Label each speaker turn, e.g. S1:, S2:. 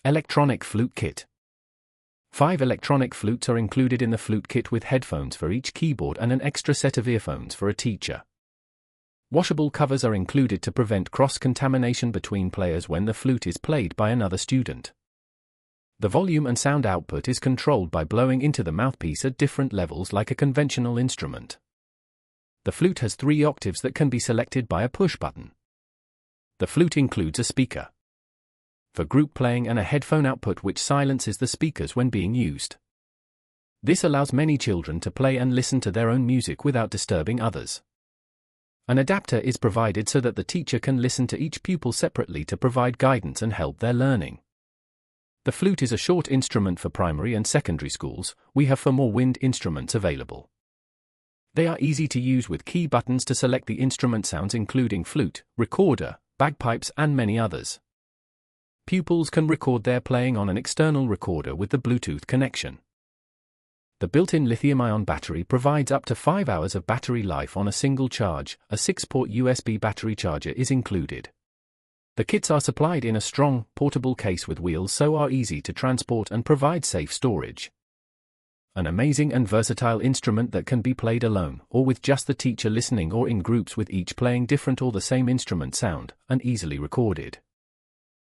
S1: Electronic Flute Kit. 5 electronic flutes are included in the Flute Kit with headphones for each keyboard and an extra set of earphones for a teacher. Washable covers are included to prevent cross-contamination between players when the flute is played by another student. The volume and sound output is controlled by blowing into the mouthpiece at different levels like a conventional instrument. The flute has 3 octaves that can be selected by a push button. The flute includes a speaker for group playing and a headphone output which silences the speakers when being used. This allows many children to play and listen to their own music without disturbing others. An adapter is provided so that the teacher can listen to each pupil separately to provide guidance and help their learning. The flute is a short instrument for primary and secondary schools. We have for more wind instruments available. They are easy to use with key buttons to select the instrument sounds including flute, recorder, bagpipes and many others. Pupils can record their playing on an external recorder with the Bluetooth connection. The built-in lithium-ion battery provides up to 5 hours of battery life on a single charge. A 6-port USB battery charger is included. The kits are supplied in a strong, portable case with wheels so are easy to transport and provide safe storage. An amazing and versatile instrument that can be played alone or with just the teacher listening or in groups with each playing different or the same instrument sound and easily recorded.